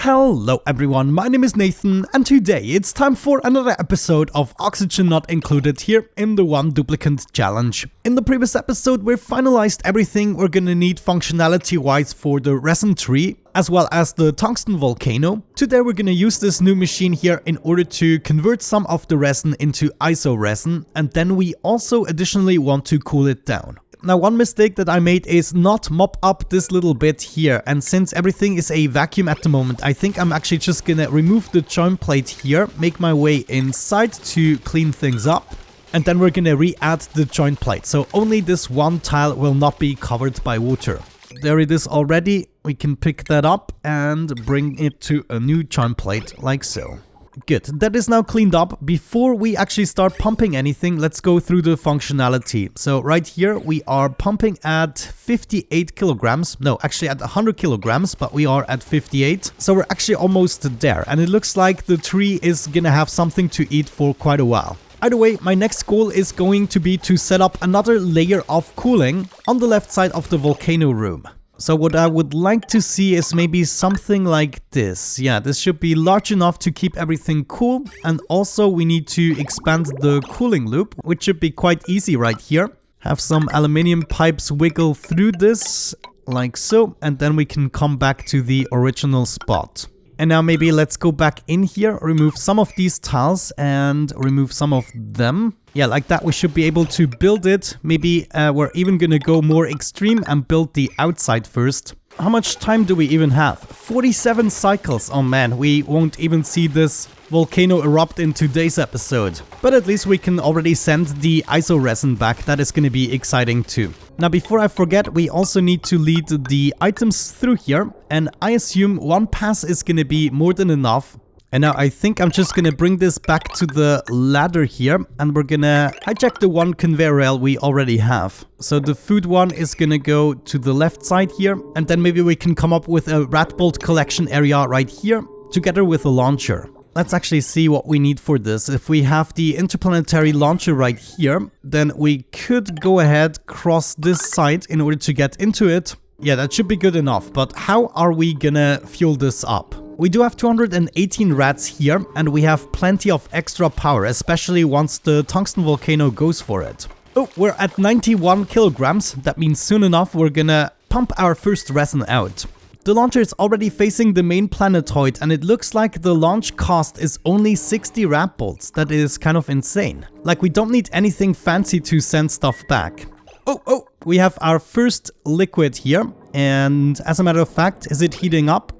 Hello everyone, my name is Nathan and today it's time for another episode of Oxygen Not Included here in the One Duplicant Challenge. In the previous episode we finalized everything we're gonna need functionality wise for the resin tree as well as the tungsten volcano. Today we're gonna use this new machine here in order to convert some of the resin into ISORESIN, and then we also additionally want to cool it down. Now, one mistake that I made is not mop up this little bit here, and since everything is a vacuum at the moment, I think I'm actually just gonna remove the joint plate here, make my way inside to clean things up, and then we're gonna re-add the joint plate, so only this one tile will not be covered by water. There it is already. We can pick that up and bring it to a new joint plate like so. Good, that is now cleaned up. Before we actually start pumping anything, let's go through the functionality. So right here we are pumping at 58 kilograms, no, actually at 100 kilograms, but we are at 58. So we're actually almost there, and it looks like the tree is gonna have something to eat for quite a while. Either way, my next goal is going to be to set up another layer of cooling on the left side of the volcano room. So what I would like to see is maybe something like this. Yeah, this should be large enough to keep everything cool. And also we need to expand the cooling loop, which should be quite easy right here. Have some aluminium pipes wiggle through this like so. And then we can come back to the original spot. And now maybe let's go back in here, remove some of these tiles and remove some of them. Yeah, like that we should be able to build it. Maybe we're even gonna go more extreme and build the outside first. How much time do we even have? 47 cycles. Oh man, we won't even see this volcano erupt in today's episode. But at least we can already send the ISORESIN back. That is gonna be exciting too. Now before I forget, we also need to lead the items through here. And I assume one pass is gonna be more than enough. And now I think I'm just gonna bring this back to the ladder here, and we're gonna hijack the one conveyor rail we already have. So the food one is gonna go to the left side here, and then maybe we can come up with a radbolt collection area right here, together with a launcher. Let's actually see what we need for this. If we have the interplanetary launcher right here, then we could go ahead, cross this side in order to get into it. Yeah, that should be good enough, but how are we gonna fuel this up? We do have 218 rats here, and we have plenty of extra power, especially once the tungsten volcano goes for it. Oh, we're at 91 kilograms. That means soon enough we're gonna pump our first resin out. The launcher is already facing the main planetoid, and it looks like the launch cost is only 60 radbolts. That is kind of insane. Like, we don't need anything fancy to send stuff back. Oh, we have our first liquid here, and as a matter of fact, is it heating up?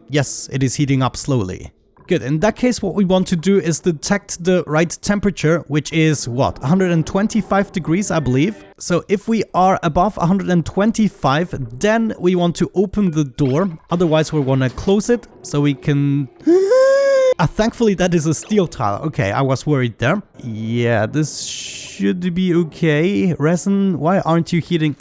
Yes, it is heating up slowly. Good, in that case what we want to do is detect the right temperature, which is what, 125 degrees I believe. So if we are above 125, then we want to open the door, otherwise we want to close it so we can... thankfully that is a steel tile. Okay, I was worried there. Yeah, this should be okay. Resin, why aren't you heating?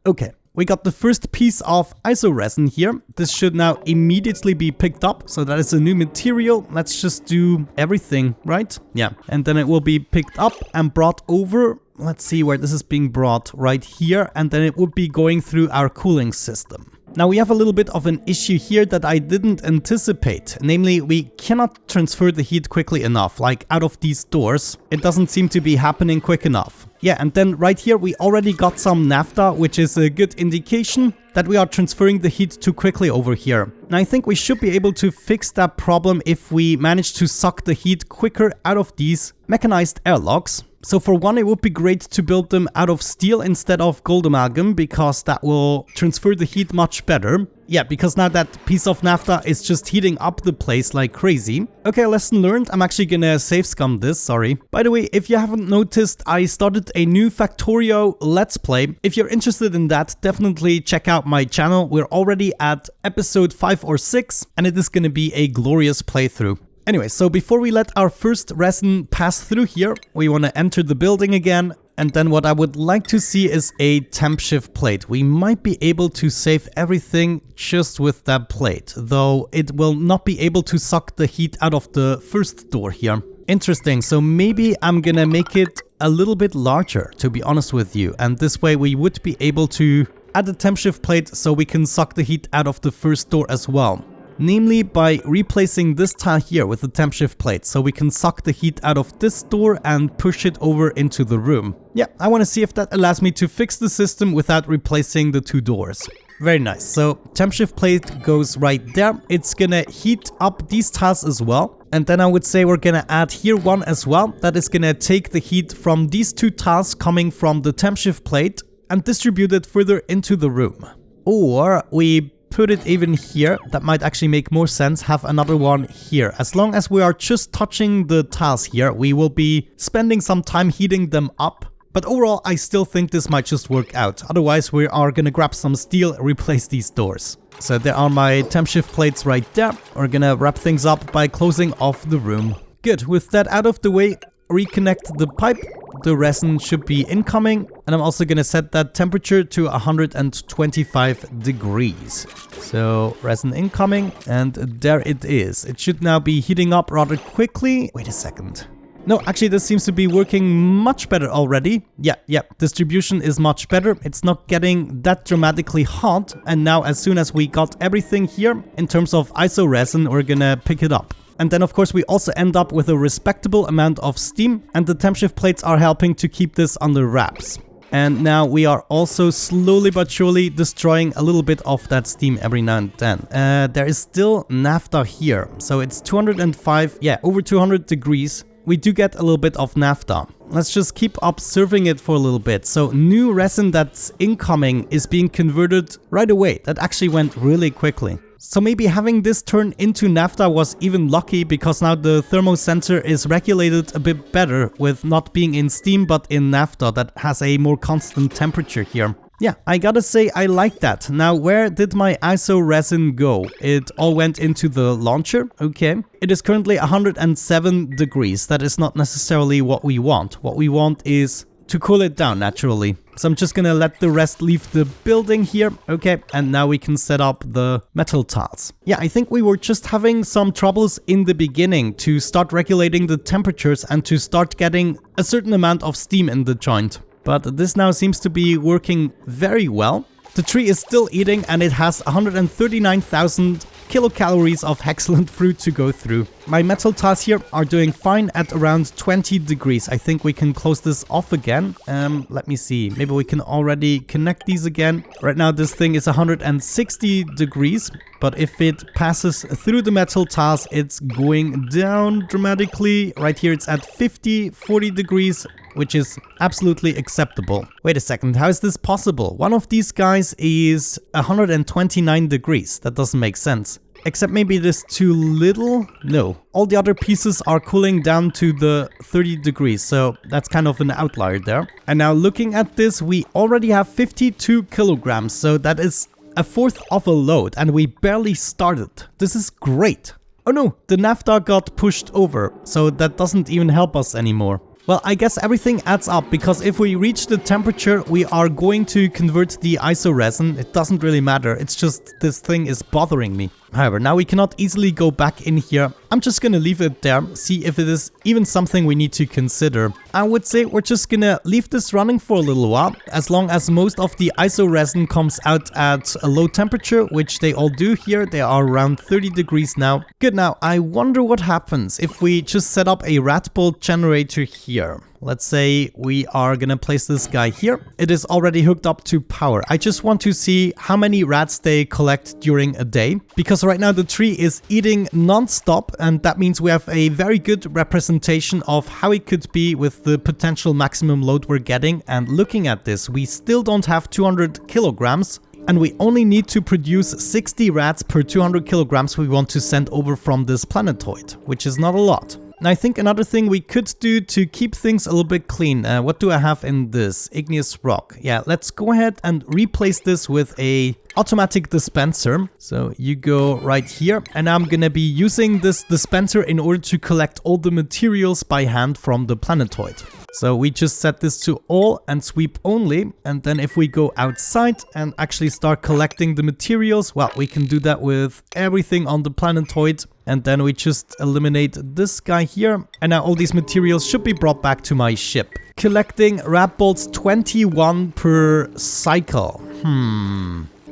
Okay. We got the first piece of ISORESIN here. This should now immediately be picked up. So that is a new material. Let's just do everything, right? Yeah. And then it will be picked up and brought over. Let's see where this is being brought, right here. And then it would be going through our cooling system. Now we have a little bit of an issue here that I didn't anticipate. Namely, we cannot transfer the heat quickly enough, like out of these doors. It doesn't seem to be happening quick enough. Yeah, and then right here we already got some naphtha, which is a good indication that we are transferring the heat too quickly over here. And I think we should be able to fix that problem if we manage to suck the heat quicker out of these mechanized airlocks. So for one, it would be great to build them out of steel instead of gold amalgam, because that will transfer the heat much better. Yeah, because now that piece of naphtha is just heating up the place like crazy. Okay, lesson learned. I'm actually gonna save scum this, sorry. By the way, if you haven't noticed, I started a new Factorio Let's Play. If you're interested in that, definitely check out my channel. We're already at episode 5 or 6, and it is gonna be a glorious playthrough. Anyway, so before we let our first resin pass through here, we want to enter the building again. And then what I would like to see is a temp shift plate. We might be able to save everything just with that plate, though it will not be able to suck the heat out of the first door here. Interesting, so maybe I'm gonna make it a little bit larger, to be honest with you. And this way we would be able to add a temp shift plate so we can suck the heat out of the first door as well. namely by replacing this tile here with the temp shift plate, so we can suck the heat out of this door and push it over into the room. Yeah, I want to see if that allows me to fix the system without replacing the 2 doors. Very nice. So temp shift plate goes right there. It's gonna heat up these tiles as well. And then I would say we're gonna add here one as well. That is gonna take the heat from these 2 tiles coming from the temp shift plate and distribute it further into the room. Or we put it even here. That might actually make more sense. Have another one here. As long as we are just touching the tiles here, we will be spending some time heating them up. But overall, I still think this might just work out. Otherwise, we are gonna grab some steel, replace these doors. So there are my temp shift plates right there. We're gonna wrap things up by closing off the room. Good, with that out of the way, reconnect the pipe. The resin should be incoming. And I'm also gonna set that temperature to 125 degrees. So resin incoming, and there it is. It should now be heating up rather quickly. Wait a second. No, actually this seems to be working much better already. Yeah, distribution is much better. It's not getting that dramatically hot. And now as soon as we got everything here in terms of ISORESIN, we're gonna pick it up. And then of course we also end up with a respectable amount of steam, and the temp shift plates are helping to keep this under wraps. And now we are also slowly but surely destroying a little bit of that steam every now and then. There is still naphtha here. So it's 205, yeah, over 200 degrees. We do get a little bit of naphtha. Let's just keep observing it for a little bit. So new resin that's incoming is being converted right away. That actually went really quickly. So maybe having this turn into naphtha was even lucky, because now the thermocenter is regulated a bit better with not being in steam but in naphtha that has a more constant temperature here. Yeah, I gotta say I like that. Now, where did my ISORESIN go? It all went into the launcher. Okay. It is currently 107 degrees. That is not necessarily what we want. What we want is to cool it down naturally. So I'm just gonna let the rest leave the building here. Okay, and now we can set up the metal tiles. Yeah, I think we were just having some troubles in the beginning to start regulating the temperatures and to start getting a certain amount of steam in the joint. But this now seems to be working very well. The tree is still eating, and it has 139,000 kilocalories of excellent fruit to go through. My metal tiles here are doing fine at around 20 degrees. I think we can close this off again. Let me see. Maybe we can already connect these again. Right now this thing is 160 degrees. But if it passes through the metal tiles, it's going down dramatically. Right here it's at 40 degrees, which is absolutely acceptable. Wait a second, how is this possible? One of these guys is 129 degrees. That doesn't make sense. Except maybe it is too little? No. All the other pieces are cooling down to the 30 degrees, so that's kind of an outlier there. And now looking at this, we already have 52 kilograms, so that is a fourth of a load, and we barely started. This is great. Oh no, the naphtha got pushed over, so that doesn't even help us anymore. Well, I guess everything adds up, because if we reach the temperature, we are going to convert the ISORESIN. It doesn't really matter, it's just this thing is bothering me. However, now we cannot easily go back in here. I'm just gonna leave it there, see if it is even something we need to consider. I would say we're just gonna leave this running for a little while, as long as most of the ISORESIN comes out at a low temperature, which they all do here. They are around 30 degrees now. Good, now I wonder what happens if we just set up a radbolt generator here. Let's say we are gonna place this guy here. It is already hooked up to power. I just want to see how many rats they collect during a day, because right now the tree is eating non-stop, and that means we have a very good representation of how it could be with the potential maximum load we're getting. And looking at this, we still don't have 200 kilograms. And we only need to produce 60 rats per 200 kilograms we want to send over from this planetoid, which is not a lot. And I think another thing we could do to keep things a little bit clean, what do I have in this? Igneous rock. Yeah, let's go ahead and replace this with a automatic dispenser. So you go right here, and I'm gonna be using this dispenser in order to collect all the materials by hand from the planetoid. So we just set this to all and sweep only, and then if we go outside and actually start collecting the materials, well, we can do that with everything on the planetoid. And then we just eliminate this guy here, and now all these materials should be brought back to my ship. Collecting radbolts 21 per cycle.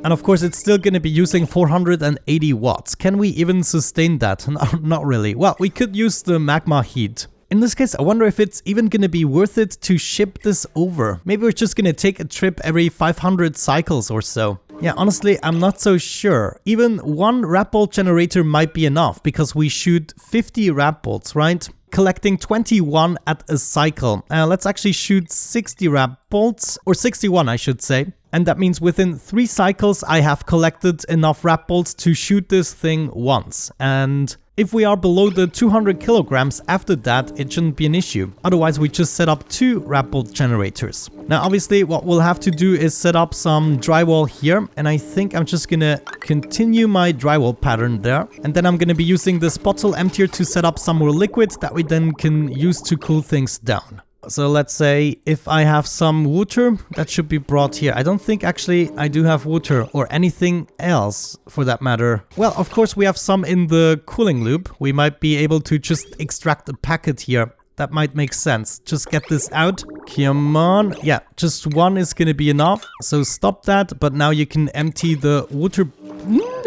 And of course, it's still going to be using 480 watts. Can we even sustain that? Not really. Well, we could use the magma heat. In this case, I wonder if it's even going to be worth it to ship this over. Maybe we're just going to take a trip every 500 cycles or so. Yeah, honestly, I'm not so sure. Even one radbolt generator might be enough because we shoot 50 radbolts, right? Collecting 21 at a cycle. Let's actually shoot 60 radbolts, or 61 I should say. And that means within 3 cycles I have collected enough radbolts to shoot this thing once. And if we are below the 200 kilograms after that, it shouldn't be an issue. Otherwise, we just set up 2 radbolt generators. Now, obviously, what we'll have to do is set up some drywall here. And I think I'm just gonna continue my drywall pattern there. And then I'm gonna be using this bottle emptier to set up some more liquid that we then can use to cool things down. So let's say if I have some water, that should be brought here. I don't think actually I do have water or anything else for that matter. Well, of course we have some in the cooling loop. We might be able to just extract a packet here. That might make sense. Just get this out. Come on. Yeah, just one is gonna be enough. So stop that. But now you can empty the water.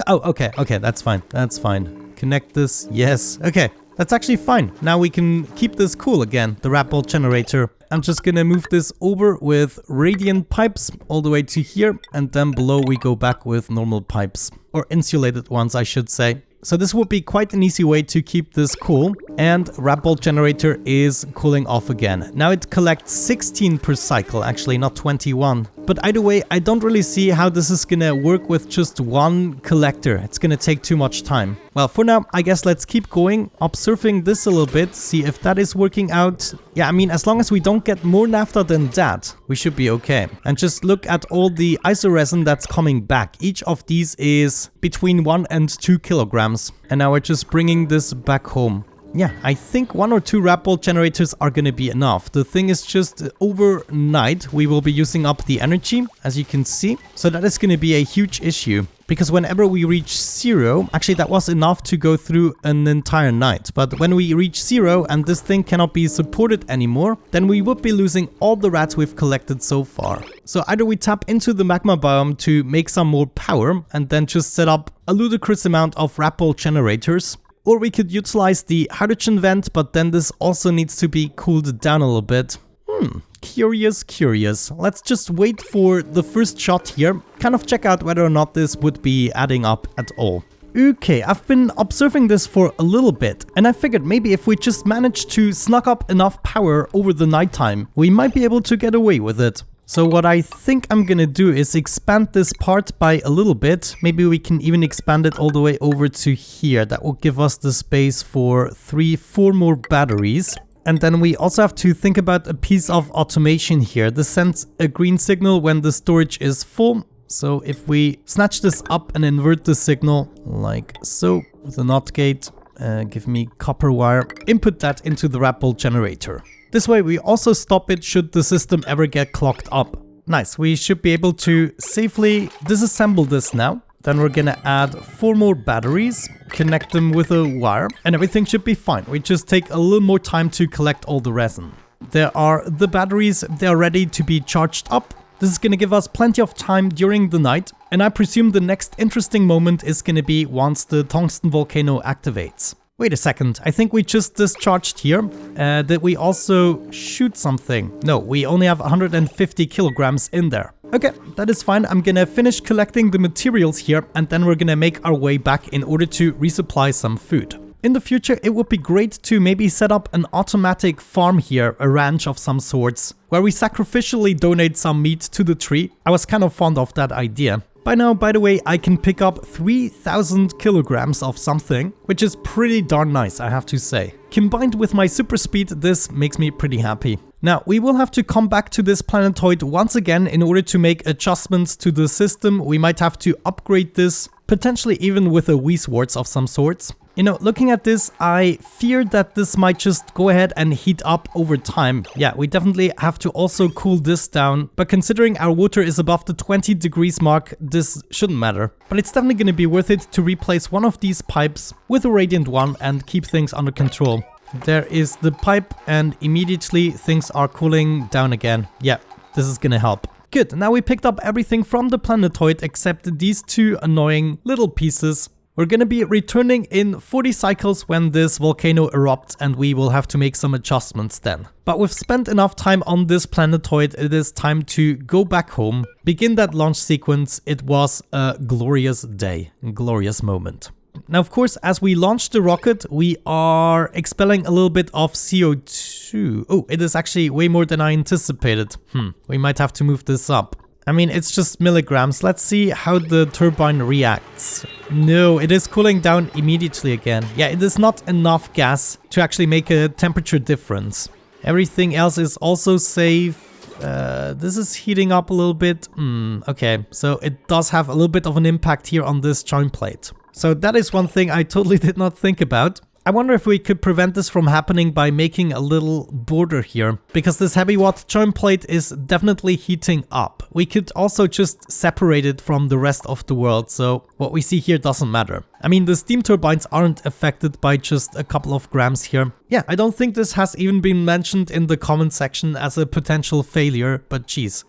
Oh, okay. Okay, that's fine. That's fine. Connect this. Yes. Okay. That's actually fine. Now we can keep this cool again, the radbolt generator. I'm just gonna move this over with radiant pipes all the way to here, and then below we go back with normal pipes, or insulated ones I should say. So this would be quite an easy way to keep this cool, and radbolt generator is cooling off again. Now it collects 16 per cycle, actually not 21. But either way, I don't really see how this is gonna work with just one collector. It's gonna take too much time. Well, for now, I guess let's keep going, observing this a little bit, see if that is working out. Yeah, I mean, as long as we don't get more naphtha than that, we should be okay. And just look at all the ISORESIN that's coming back. Each of these is between 1 and 2 kilograms. And now we're just bringing this back home. Yeah, I think 1 or 2 radbolt generators are gonna be enough. The thing is just overnight we will be using up the energy, as you can see. So that is gonna be a huge issue. Because whenever we reach 0, actually that was enough to go through an entire night. But when we reach 0 and this thing cannot be supported anymore, then we would be losing all the rats we've collected so far. So either we tap into the magma biome to make some more power and then just set up a ludicrous amount of radbolt generators, or we could utilize the hydrogen vent, but then this also needs to be cooled down a little bit. Curious. Let's just wait for the first shot here, kind of check out whether or not this would be adding up at all. Okay, I've been observing this for a little bit, and I figured maybe if we just manage to snug up enough power over the nighttime, we might be able to get away with it. So what I think I'm gonna do is expand this part by a little bit. Maybe we can even expand it all the way over to here. That will give us the space for 3-4 more batteries. And then we also have to think about a piece of automation here. This sends a green signal when the storage is full. So if we snatch this up and invert the signal like so with a NOT gate, give me copper wire, input that into the radbolt generator. This way we also stop it should the system ever get clogged up. Nice, we should be able to safely disassemble this now. Then we're gonna add 4 more batteries, connect them with a wire, and everything should be fine. We just take a little more time to collect all the resin. There are the batteries, they are ready to be charged up. This is gonna give us plenty of time during the night, and I presume the next interesting moment is gonna be once the tungsten volcano activates. Wait a second, I think we just discharged here. Did we also shoot something? No, we only have 150 kilograms in there. Okay, that is fine. I'm gonna finish collecting the materials here and then we're gonna make our way back in order to resupply some food. In the future, it would be great to maybe set up an automatic farm here, a ranch of some sorts, where we sacrificially donate some meat to the tree. I was kind of fond of that idea. By now, by the way, I can pick up 3,000 kilograms of something, which is pretty darn nice, I have to say. Combined with my super speed, this makes me pretty happy. Now, we will have to come back to this planetoid once again in order to make adjustments to the system. We might have to upgrade this, potentially even with a Wii-Swords of some sorts. You know, looking at this, I fear that this might just go ahead and heat up over time. Yeah, we definitely have to also cool this down, but considering our water is above the 20 degrees mark, this shouldn't matter. But it's definitely going to be worth it to replace one of these pipes with a radiant one and keep things under control. There is the pipe and immediately things are cooling down again. Yeah, this is going to help. Good, now we picked up everything from the planetoid except these two annoying little pieces. We're gonna be returning in 40 cycles when this volcano erupts, and we will have to make some adjustments then. But we've spent enough time on this planetoid, it is time to go back home, begin that launch sequence. It was a glorious day, a glorious moment. Now, of course, as we launch the rocket, we are expelling a little bit of CO2. Oh, it is actually way more than I anticipated. We might have to move this up. I mean, it's just milligrams. Let's see how the turbine reacts. No, it is cooling down immediately again. Yeah, it is not enough gas to actually make a temperature difference. Everything else is also safe. This is heating up a little bit. Okay, so it does have a little bit of an impact here on this joint plate. So that is one thing I totally did not think about. I wonder if we could prevent this from happening by making a little border here, because this heavy watt joint plate is definitely heating up. We could also just separate it from the rest of the world, so what we see here doesn't matter. I mean, the steam turbines aren't affected by just a couple of grams here. Yeah, I don't think this has even been mentioned in the comment section as a potential failure, but geez.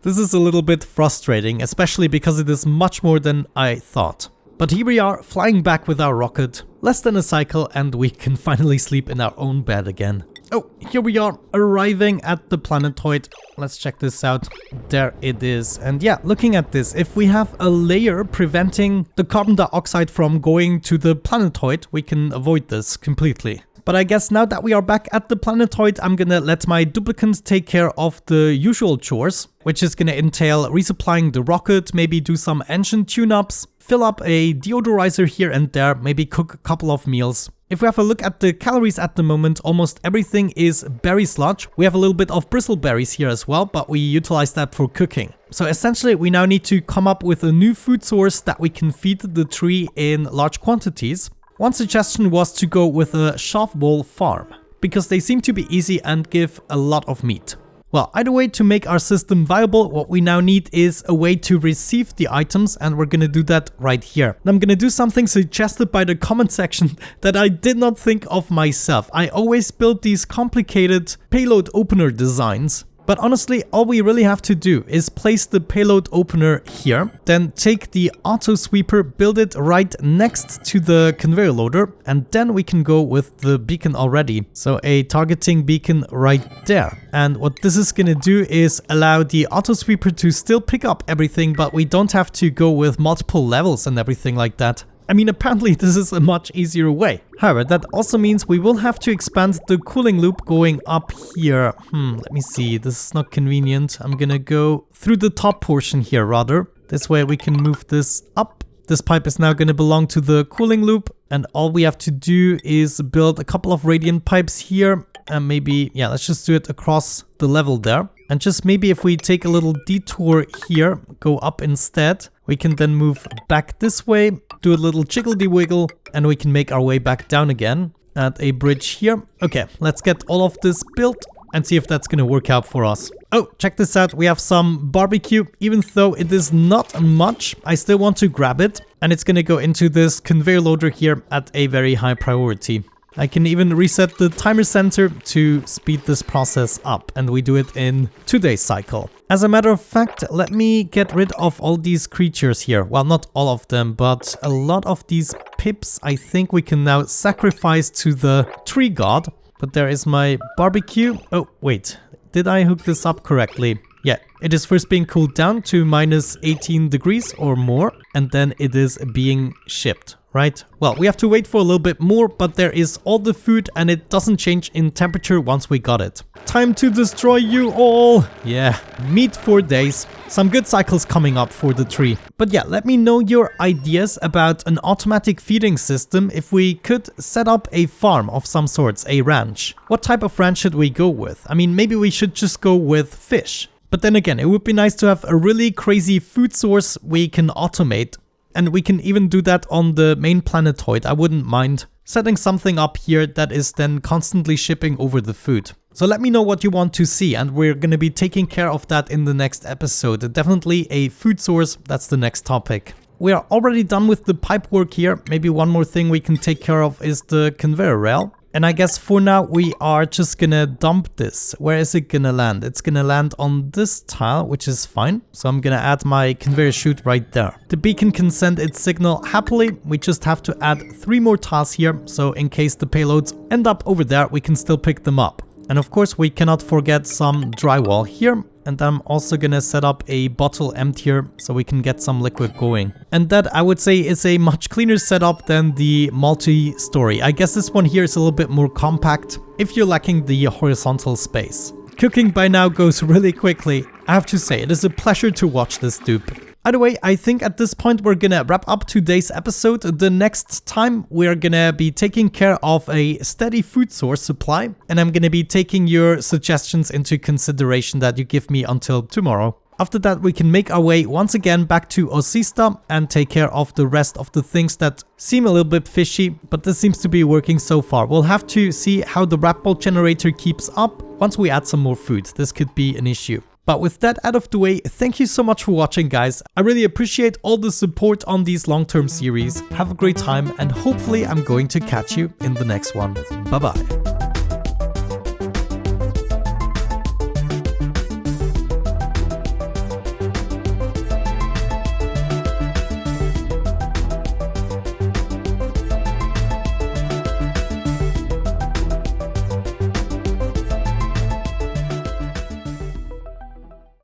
This is a little bit frustrating, especially because it is much more than I thought. But here we are, flying back with our rocket. Less than a cycle and we can finally sleep in our own bed again. Oh, here we are, arriving at the planetoid. Let's check this out. There it is. And yeah, looking at this, if we have a layer preventing the carbon dioxide from going to the planetoid, we can avoid this completely. But I guess now that we are back at the planetoid, I'm gonna let my duplicant take care of the usual chores, which is gonna entail resupplying the rocket, maybe do some engine tune-ups, fill up a deodorizer here and there, maybe cook a couple of meals. If we have a look at the calories at the moment, almost everything is berry sludge. We have a little bit of bristleberries here as well, but we utilize that for cooking. So essentially, we now need to come up with a new food source that we can feed the tree in large quantities. One suggestion was to go with a shaft wall farm, because they seem to be easy and give a lot of meat. Well, either way, to make our system viable, what we now need is a way to receive the items, and we're gonna do that right here. And I'm gonna do something suggested by the comment section that I did not think of myself. I always build these complicated payload opener designs. But honestly, all we really have to do is place the payload opener here, then take the auto sweeper, build it right next to the conveyor loader, and then we can go with the beacon already. So a targeting beacon right there. And what this is gonna do is allow the auto sweeper to still pick up everything, but we don't have to go with multiple levels and everything like that. I mean, apparently this is a much easier way. However, that also means we will have to expand the cooling loop going up here. Let me see. This is not convenient. I'm gonna go through the top portion here rather. This way we can move this up. This pipe is now gonna belong to the cooling loop, and all we have to do is build a couple of radiant pipes here. And maybe, yeah, let's just do it across the level there. And just maybe if we take a little detour here, go up instead, we can then move back this way, do a little jiggledy-wiggle, and we can make our way back down again. Add a bridge here. Okay, let's get all of this built and see if that's gonna work out for us. Oh, check this out. We have some barbecue. Even though it is not much, I still want to grab it. And it's gonna go into this conveyor loader here at a very high priority. I can even reset the timer sensor to speed this process up, and we do it in 2-day cycle. As a matter of fact, let me get rid of all these creatures here. Well, not all of them, but a lot of these pips I think we can now sacrifice to the tree god. But there is my barbecue. Oh, wait. Did I hook this up correctly? Yeah, it is first being cooled down to minus 18 degrees or more, and then it is being shipped. Right? Well, we have to wait for a little bit more, but there is all the food and it doesn't change in temperature once we got it. Time to destroy you all! Yeah, meat for days. Some good cycles coming up for the tree. But yeah, let me know your ideas about an automatic feeding system if we could set up a farm of some sorts, a ranch. What type of ranch should we go with? I mean, maybe we should just go with fish. But then again, it would be nice to have a really crazy food source we can automate. And we can even do that on the main planetoid. I wouldn't mind setting something up here that is then constantly shipping over the food. So let me know what you want to see, and we're going to be taking care of that in the next episode. Definitely a food source, that's the next topic. We are already done with the pipe work here. Maybe one more thing we can take care of is the conveyor rail. And I guess for now we are just gonna dump this. Where is it gonna land? It's gonna land on this tile, which is fine. So I'm gonna add my conveyor chute right there. The beacon can send its signal happily. We just have to add 3 more tiles here. So in case the payloads end up over there, we can still pick them up. And of course we cannot forget some drywall here. And I'm also gonna set up a bottle emptier so we can get some liquid going. And that, I would say, is a much cleaner setup than the multi-story. I guess this one here is a little bit more compact if you're lacking the horizontal space. Cooking by now goes really quickly. I have to say, it is a pleasure to watch this dupe. Either way, I think at this point we're gonna wrap up today's episode. The next time we're gonna be taking care of a steady food source supply, and I'm gonna be taking your suggestions into consideration that you give me until tomorrow. After that, we can make our way once again back to Osista and take care of the rest of the things that seem a little bit fishy, but this seems to be working so far. We'll have to see how the radbolt generator keeps up once we add some more food. This could be an issue. But with that out of the way, thank you so much for watching, guys. I really appreciate all the support on these long-term series. Have a great time, and hopefully I'm going to catch you in the next one. Bye-bye.